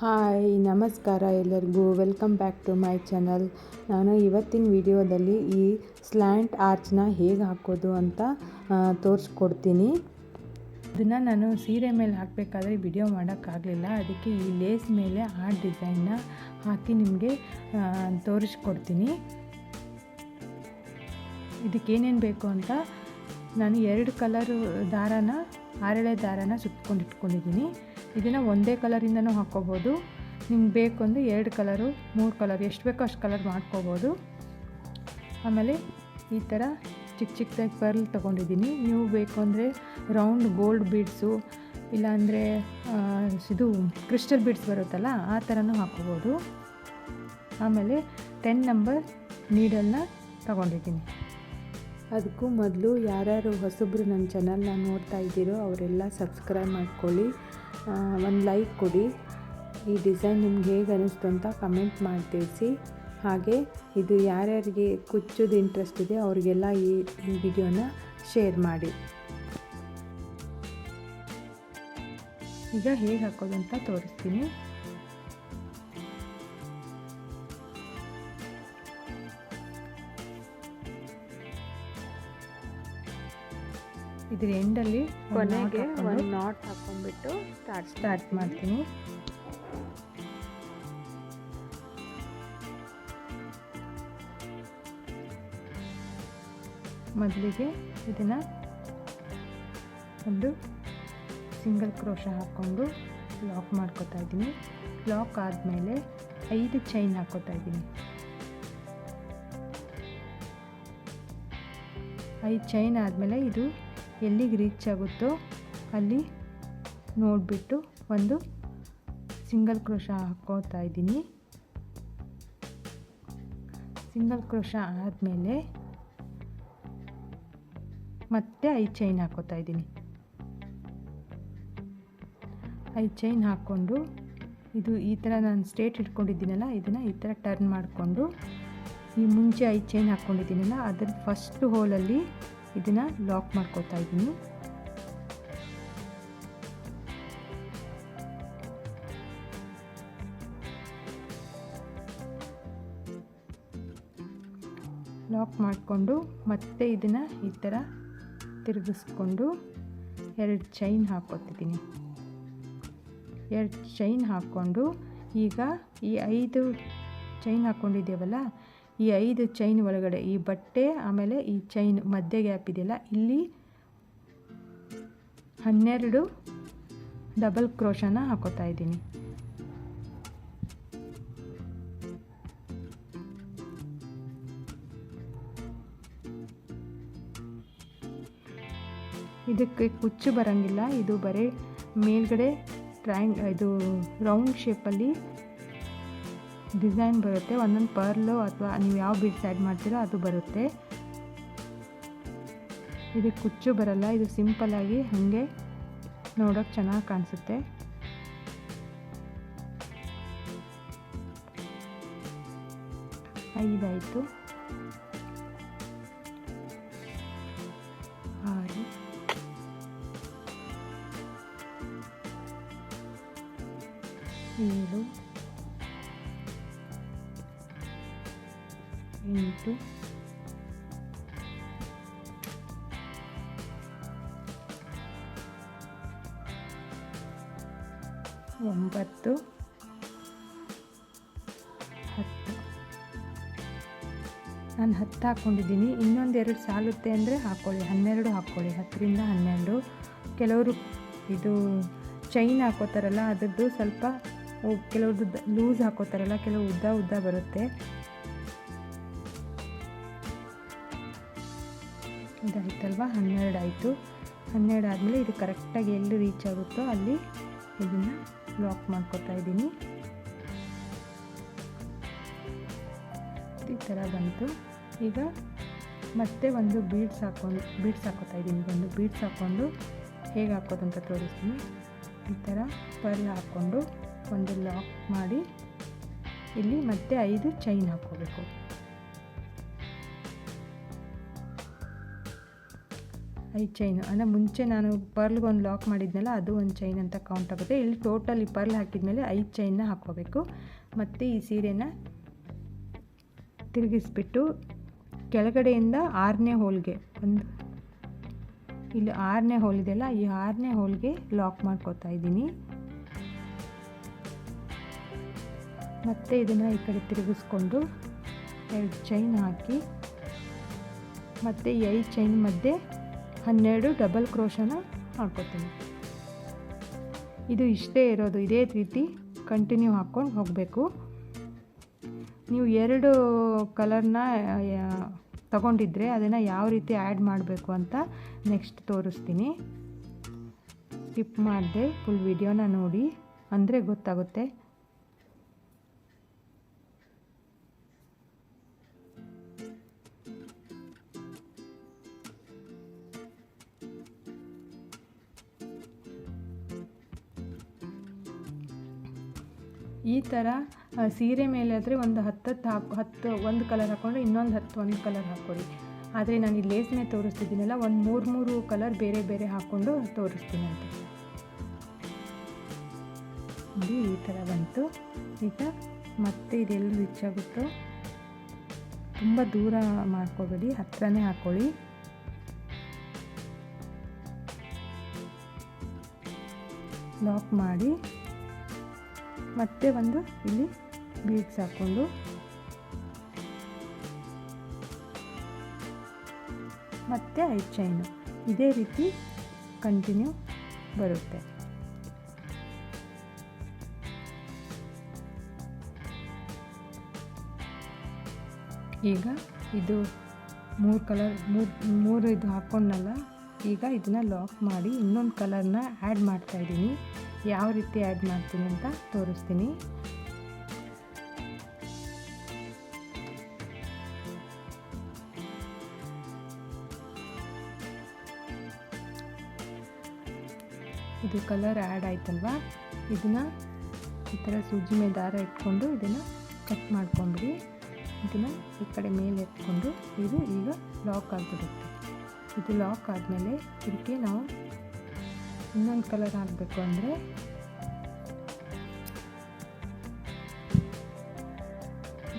Hi ನಮಸ್ಕಾರ ಎಲ್ಲರಿಗೂ, welcome back to my channel. ನಾನು ಇವತ್ತಿನ ವಿಡಿಯೋದಲ್ಲಿ ಈ ಸ್ಲ್ಯಾಂಟ್ ಆರ್ಚ್ನ ಹೇಗೆ ಹಾಕೋದು ಅಂತ ತೋರಿಸ್ಕೊಡ್ತೀನಿ. ಇದನ್ನು ನಾನು ಸೀರೆ ಮೇಲೆ ಹಾಕಬೇಕಾದ್ರೆ ವಿಡಿಯೋ ಮಾಡೋಕ್ಕಾಗಲಿಲ್ಲ, ಅದಕ್ಕೆ ಈ ಲೇಸ್ ಮೇಲೆ ಆ ಡಿಸೈನ್ನ ಹಾಕಿ ನಿಮಗೆ ತೋರಿಸ್ಕೊಡ್ತೀನಿ. ಇದಕ್ಕೇನೇನು ಬೇಕು ಅಂತ ನಾನು 2 ಕಲರ್ ದಾರನ, ಆರೆಳೆ ದಾರನ ಸುತ್ಕೊಂಡು ಇಟ್ಕೊಂಡಿದ್ದೀನಿ. ಇದನ್ನು ಒಂದೇ ಕಲರಿಂದನೂ ಹಾಕ್ಕೋಬೋದು, ನಿಮ್ಗೆ ಬೇಕು ಅಂದರೆ 2 ಕಲರು 3 ಕಲರ್ ಎಷ್ಟು ಬೇಕೋ ಅಷ್ಟು ಕಲರ್ ಮಾಡ್ಕೋಬೋದು. ಆಮೇಲೆ ಈ ಥರ ಚಿಕ್ಕ ಚಿಕ್ಕದಾಗಿ ಪರ್ಲ್ ತೊಗೊಂಡಿದ್ದೀನಿ. ನೀವು ಬೇಕು ಅಂದರೆ ರೌಂಡ್ ಗೋಲ್ಡ್ ಬೀಡ್ಸು, ಇಲ್ಲಾಂದರೆ ಇದು ಕ್ರಿಸ್ಟಲ್ ಬೀಡ್ಸ್ ಬರುತ್ತಲ್ಲ ಆ ಥರನೂ ಹಾಕ್ಕೋಬೋದು. ಆಮೇಲೆ 10 ನಂಬರ್ ನೀಡಲ್ನ ತೊಗೊಂಡಿದ್ದೀನಿ. ಅದಕ್ಕೂ ಮೊದಲು ಯಾರ್ಯಾರು ಹೊಸಬ್ರು ನನ್ನ ಚಾನಲ್ನ ನೋಡ್ತಾ ಇದ್ದೀರೋ ಅವರೆಲ್ಲ ಸಬ್ಸ್ಕ್ರೈಬ್ ಮಾಡ್ಕೊಳ್ಳಿ, ಒಂದು ಲೈಕ್ ಕೊಡಿ. ಈ ಡಿಸೈನ್ ನಿಮ್ಗೆ ಹೇಗೆ ಅನ್ನಿಸ್ತು ಅಂತ ಕಮೆಂಟ್ ಮಾಡಿ ತಿಳಿಸಿ. ಹಾಗೆ ಇದು ಯಾರ್ಯಾರಿಗೆ ಕುಚ್ಚೋದು ಇಂಟ್ರೆಸ್ಟ್ ಇದೆ ಅವರಿಗೆಲ್ಲ ಈ ವಿಡಿಯೋನ ಶೇರ್ ಮಾಡಿ. ಈಗ ಹೇಗೆ ಹಾಕೋದು ಅಂತ ತೋರಿಸ್ತೀನಿ. ಇದ್ರ ಎಂಡಲ್ಲಿ ಕೊನೆಗೆ ಒಂದು ನಾಟ್ ಹಾಕೊಂಡ್ಬಿಟ್ಟು ಸ್ಟಾರ್ಟ್ ಮಾಡ್ತೀನಿ. ಮೊದಲಿಗೆ ಇದನ್ನು ಒಂದು ಸಿಂಗಲ್ ಕ್ರೋಶ ಹಾಕ್ಕೊಂಡು ಲಾಕ್ ಮಾಡ್ಕೊತಾ ಇದ್ದೀನಿ. ಲಾಕ್ ಆದಮೇಲೆ 5 ಚೈನ್ ಹಾಕ್ಕೋತಾ ಇದ್ದೀನಿ. 5 ಚೈನ್ ಆದಮೇಲೆ ಇದು ಎಲ್ಲಿಗೆ ರೀಚ್ ಆಗುತ್ತೋ ಅಲ್ಲಿ ನೋಡಿಬಿಟ್ಟು ಒಂದು ಸಿಂಗಲ್ ಕ್ರೋಶ ಹಾಕ್ಕೋತಾ ಇದ್ದೀನಿ. ಸಿಂಗಲ್ ಕ್ರೋಶ ಆದಮೇಲೆ ಮತ್ತೆ 5 ಚೈನ್ ಹಾಕ್ಕೋತಾ ಇದ್ದೀನಿ. 5 ಚೈನ್ ಹಾಕ್ಕೊಂಡು ಇದು ಈ ಥರ ನಾನು ಸ್ಟ್ರೇಟ್ ಇಟ್ಕೊಂಡಿದ್ದೀನಲ್ಲ, ಇದನ್ನು ಈ ಥರ ಟರ್ನ್ ಮಾಡಿಕೊಂಡು ಈ ಮುಂಚೆ 5 ಚೈನ್ ಹಾಕ್ಕೊಂಡಿದ್ದೀನಲ್ಲ ಅದರ ಫಸ್ಟ್ ಹೋಲಲ್ಲಿ ಇದನ್ನು ಲಾಕ್ ಮಾಡ್ಕೋತಾ ಇದ್ದೀನಿ. ಲಾಕ್ ಮಾಡಿಕೊಂಡು ಮತ್ತೆ ಇದನ್ನು ಈ ಥರ ತಿರುಗಿಸ್ಕೊಂಡು 2 ಚೈನ್ ಹಾಕ್ಕೊತಿದ್ದೀನಿ. 2 ಚೈನ್ ಹಾಕ್ಕೊಂಡು ಈಗ ಈ 5 ಚೈನ್ ಹಾಕ್ಕೊಂಡಿದ್ದೇವಲ್ಲ, ಈ 5 ಚೈನ್ ಒಳಗಡೆ ಈ ಬಟ್ಟೆ ಆಮೇಲೆ ಈ ಚೈನ್ ಮಧ್ಯೆ ಗ್ಯಾಪ್ ಇದೆಯಲ್ಲ, ಇಲ್ಲಿ 12 ಡಬಲ್ ಕ್ರೋಶನ ಹಾಕೋತಾ ಇದ್ದೀನಿ. ಇದಕ್ಕೆ ಕುಚ್ಚು ಬರೋಂಗಿಲ್ಲ, ಇದು ಬರೀ ಮೇಲ್ಗಡೆ ಇದು ರೌಂಡ್ ಶೇಪಲ್ಲಿ ಡಿಸೈನ್ ಬರುತ್ತೆ. ಒಂದೊಂದು ಪರ್ಲು ಅಥವಾ ನೀವು ಯಾವ ಬೀಡ್ಸ್ ಆ್ಯಡ್ ಮಾಡ್ತೀರೋ ಅದು ಬರುತ್ತೆ. ಇದಕ್ಕೆ ಕುಚ್ಚು ಬರಲ್ಲ, ಇದು ಸಿಂಪಲ್ಲಾಗಿ ಹಾಗೆ ನೋಡೋಕ್ಕೆ ಚೆನ್ನಾಗಿ ಕಾಣಿಸುತ್ತೆ. ಐದಾಯಿತು, 6, 7, 8, 9, 10. ನಾನು 10 ಹಾಕ್ಕೊಂಡಿದ್ದೀನಿ. ಇನ್ನೊಂದು 2 ಸಾಲುತ್ತೆ ಅಂದರೆ ಹಾಕ್ಕೊಳ್ಳಿ, 12 ಹಾಕ್ಕೊಳ್ಳಿ, 10ರಿಂದ 12. ಕೆಲವರು ಇದು ಚೈನ್ ಹಾಕೋತಾರಲ್ಲ ಅದರದ್ದು ಸ್ವಲ್ಪ ಕೆಲವ್ರದ್ದು ಲೂಸ್ ಹಾಕೋತಾರಲ್ಲ, ಕೆಲವು ಉದ್ದ ಬರುತ್ತೆ. ಇದಾಯ್ತಲ್ವ, 12 ಆಯಿತು. 12 ಆದಮೇಲೆ ಇದು ಕರೆಕ್ಟಾಗಿ ಎಲ್ಲಿ ರೀಚ್ ಆಗುತ್ತೋ ಅಲ್ಲಿ ಇದನ್ನು ಲಾಕ್ ಮಾಡ್ಕೊತಾ ಇದ್ದೀನಿ. ಈ ಥರ ಬಂತು. ಈಗ ಮತ್ತೆ ಒಂದು ಬೀಡ್ಸ್ ಹಾಕೋತಾ ಇದ್ದೀನಿ. ಒಂದು ಬೀಡ್ಸ್ ಹಾಕ್ಕೊಂಡು ಹೇಗೆ ಹಾಕೋದು ಅಂತ ತೋರಿಸ್ತೀನಿ. ಈ ಥರ ಪರ್ಲ್ ಹಾಕ್ಕೊಂಡು ಒಂದು ಲಾಕ್ ಮಾಡಿ ಇಲ್ಲಿ ಮತ್ತೆ 5 ಚೈನ್ ಹಾಕ್ಕೋಬೇಕು. 5 ಚೈನು ಅಂದರೆ ಮುಂಚೆ ನಾನು ಪರ್ಲ್ಗೊಂದು ಲಾಕ್ ಮಾಡಿದ್ನಲ್ಲ ಅದು ಒಂದು ಚೈನ್ ಅಂತ ಕೌಂಟ್ ಆಗುತ್ತೆ. ಇಲ್ಲಿ ಟೋಟಲ್ ಈ ಪರ್ಲ್ ಹಾಕಿದ್ಮೇಲೆ 5 ಚೈನ್ನ ಹಾಕ್ಕೋಬೇಕು. ಮತ್ತು ಈ ಸೀರೆನ ತಿರುಗಿಸ್ಬಿಟ್ಟು ಕೆಳಗಡೆಯಿಂದ 6ನೇ ಹೋಲ್ಗೆ ಇಲ್ಲಿ 6ನೇ ಹೋಲ್ ಇದೆಯಲ್ಲ, ಈ 6ನೇ ಹೋಲ್ಗೆ ಲಾಕ್ ಮಾಡ್ಕೋತಾ ಇದ್ದೀನಿ. ಮತ್ತು ಇದನ್ನು ಈ ಕಡೆ ತಿರುಗಿಸ್ಕೊಂಡು 2 ಚೈನ್ ಹಾಕಿ ಮತ್ತು ಈ 5 ಚೈನ್ ಮಧ್ಯೆ 12 ಡಬಲ್ ಕ್ರೋಶನ ಹಾಕ್ಕೋತೀನಿ. ಇದು ಇಷ್ಟೇ ಇರೋದು. ಇದೇ ರೀತಿ ಕಂಟಿನ್ಯೂ ಹಾಕ್ಕೊಂಡು ಹೋಗಬೇಕು. ನೀವು 2 ಕಲರ್ನ ತಗೊಂಡಿದ್ರೆ ಅದನ್ನು ಯಾವ ರೀತಿ ಆ್ಯಡ್ ಮಾಡಬೇಕು ಅಂತ ನೆಕ್ಸ್ಟ್ ತೋರಿಸ್ತೀನಿ. ಸ್ಕಿಪ್ ಮಾಡಿದೆ, ಫುಲ್ ವಿಡಿಯೋನ ನೋಡಿ ಅಂದರೆ ಗೊತ್ತಾಗುತ್ತೆ. ಈ ಥರ ಸೀರೆ ಮೇಲೆ ಆದರೆ ಒಂದು 10 ಒಂದು ಕಲರ್ ಹಾಕ್ಕೊಂಡ್ರೆ ಇನ್ನೊಂದು 10 ಒಂದು ಕಲರ್ ಹಾಕ್ಕೊಳ್ಳಿ. ಆದರೆ ನಾನು ಈ ಲೇಸ್ ಮೇಲೆ ತೋರಿಸ್ತಿದ್ದೀನಲ್ಲ, ಒಂದು 3 ಕಲರ್ ಬೇರೆ ಬೇರೆ ಹಾಕ್ಕೊಂಡು ತೋರಿಸ್ತೀನಿ ಅಂತ. ಈ ಥರ ಬಂತು. ಈಗ ಮತ್ತೆ ಇದೆಲ್ಲ ರಿಚ್ ಆಗುತ್ತೋ ತುಂಬ ದೂರ ಮಾಡ್ಕೋಬೇಡಿ, ಹತ್ರನೇ ಹಾಕ್ಕೊಳ್ಳಿ. ಲಾಕ್ ಮಾಡಿ ಮತ್ತೆ ಒಂದು ಇಲ್ಲಿ ಬೀಡ್ಸ್ ಹಾಕ್ಕೊಂಡು ಮತ್ತೆ 5 ಚೈನು ಇದೇ ರೀತಿ ಕಂಟಿನ್ಯೂ ಬರುತ್ತೆ. ಈಗ ಇದು 3 ಕಲರ್ ಮೂರು ಇದು ಹಾಕ್ಕೊಂಡಲ್ಲ, ಈಗ ಇದನ್ನು ಲಾಕ್ ಮಾಡಿ ಇನ್ನೊಂದು ಕಲರ್ನ ಆ್ಯಡ್ ಮಾಡ್ತಾಯಿದ್ದೀನಿ. ಯಾವ ರೀತಿ ಆ್ಯಡ್ ಮಾಡ್ತೀನಿ ಅಂತ ತೋರಿಸ್ತೀನಿ. ಇದು ಕಲರ್ ಆ್ಯಡ್ ಆಯ್ತಲ್ವಾ, ಇದನ್ನು ಈ ಥರ ಸೂಜಿ ಮೇಲೆ ದಾರ ಇಟ್ಕೊಂಡು ಇದನ್ನು ಕಟ್ ಮಾಡ್ಕೊಂಬಿಡಿ. ಇದನ್ನು ಈ ಕಡೆ ಮೇಲೆ ಎತ್ಕೊಂಡು ಇದು ಈಗ ಲಾಕ್ ಆಗಿಬಿಡುತ್ತೆ. ಇದು ಲಾಕ್ ಆದಮೇಲೆ ಇದಕ್ಕೆ ನಾವು ಇನ್ನೊಂದು ಕಲರ್ ಹಾಕಬೇಕು ಅಂದರೆ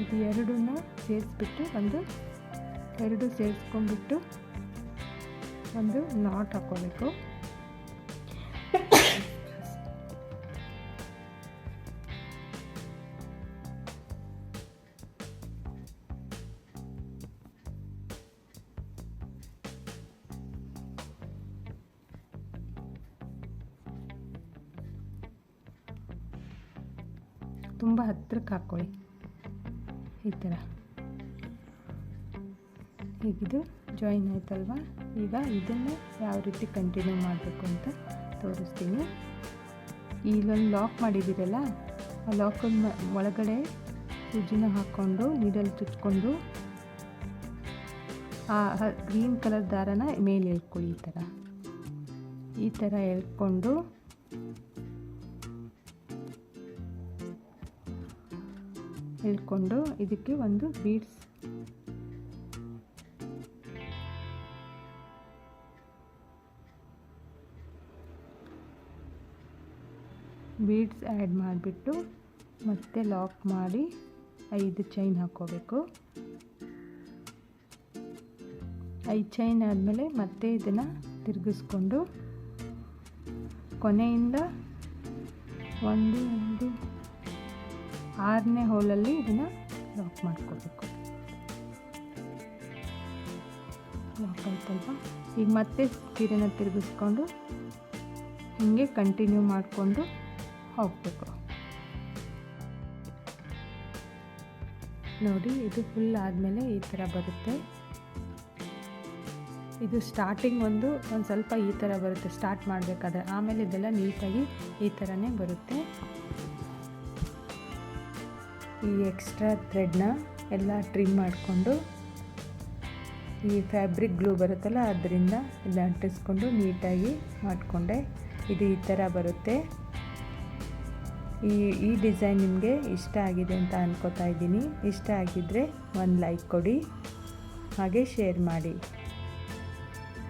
ಇದು ಎರಡನ್ನ ಸೇರಿಸ್ಬಿಟ್ಟು ಎರಡು ಸೇರಿಸ್ಕೊಂಡ್ಬಿಟ್ಟು ಒಂದು ನಾಟ್ ಹಾಕ್ಕೋಬೇಕು. ತುಂಬ ಹತ್ತಿರಕ್ಕೆ ಹಾಕ್ಕೊಳ್ಳಿ ಈ ಥರ. ಹೀಗಿದು ಜಾಯಿನ್ ಆಯ್ತಲ್ವ. ಈಗ ಇದನ್ನು ಯಾವ ರೀತಿ ಕಂಟಿನ್ಯೂ ಮಾಡಬೇಕು ಅಂತ ತೋರಿಸ್ತೀನಿ. ಇಲ್ಲೊಂದು ಲಾಕ್ ಮಾಡಿದ್ದೀರಲ್ಲ, ಆ ಲಾಕನ್ನು ಒಳಗಡೆ ಸೂಜಿನ ಹಾಕ್ಕೊಂಡು ನೀಡಲ್ಲಿ ಚುಚ್ಕೊಂಡು ಆ ಗ್ರೀನ್ ಕಲರ್ ದಾರನ ಮೇಲೆ ಎಳ್ಕೊಳ್ಳಿ. ಈ ಥರ ಎಳ್ಕೊಂಡು ಇದಕ್ಕೆ ಒಂದು ಬೀಡ್ಸ್ ಆ್ಯಡ್ ಮಾಡಿಬಿಟ್ಟು ಮತ್ತೆ ಲಾಕ್ ಮಾಡಿ 5 ಚೈನ್ ಹಾಕ್ಕೋಬೇಕು. 5 ಚೈನ್ ಆದಮೇಲೆ ಮತ್ತೆ ಇದನ್ನು ತಿರುಗಿಸ್ಕೊಂಡು ಕೊನೆಯಿಂದ 6ನೇ ಹೋಲಲ್ಲಿ ಇದನ್ನು ಲಾಕ್ ಮಾಡ್ಕೋಬೇಕು. ಲಾಕ್ ಆಯ್ತಲ್ವ. ಈಗ ಮತ್ತೆ ಸೀರೆನ ತಿರುಗಿಸ್ಕೊಂಡು ಹೀಗೆ ಕಂಟಿನ್ಯೂ ಮಾಡಿಕೊಂಡು ಹೋಗಬೇಕು. ನೋಡಿ, ಇದು ಫುಲ್ ಆದಮೇಲೆ ಈ ಥರ ಬರುತ್ತೆ. ಇದು ಸ್ಟಾರ್ಟಿಂಗ್ ಒಂದು ಸ್ವಲ್ಪ ಈ ಥರ ಬರುತ್ತೆ ಸ್ಟಾರ್ಟ್ ಮಾಡಬೇಕಾದ್ರೆ, ಆಮೇಲೆ ಇದೆಲ್ಲ ನೀಟಾಗಿ ಈ ಥರನೇ ಬರುತ್ತೆ. ಈ ಎಕ್ಸ್ಟ್ರಾ ಥ್ರೆಡ್ನ ಎಲ್ಲ ಟ್ರಿಮ್ ಮಾಡಿಕೊಂಡು ಈ ಫ್ಯಾಬ್ರಿಕ್ ಗ್ಲೂ ಬರುತ್ತಲ್ಲ ಅದರಿಂದ ಎಲ್ಲ ಅಂಟಿಸ್ಕೊಂಡು ನೀಟಾಗಿ ಮಾಡಿಕೊಂಡೆ. ಇದು ಈ ಥರ ಬರುತ್ತೆ. ಈ ಡಿಸೈನ್ ನಿಮಗೆ ಇಷ್ಟ ಆಗಿದೆ ಅಂತ ಅಂದ್ಕೋತಾ ಇದ್ದೀನಿ. ಇಷ್ಟ ಆಗಿದ್ದರೆ ಒಂದು ಲೈಕ್ ಕೊಡಿ, ಹಾಗೆ ಶೇರ್ ಮಾಡಿ.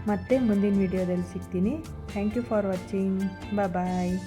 ಮತ್ತೆ ಮುಂದಿನ ವಿಡಿಯೋದಲ್ಲಿ ಸಿಗ್ತೀನಿ. Thank you for watching. Bye.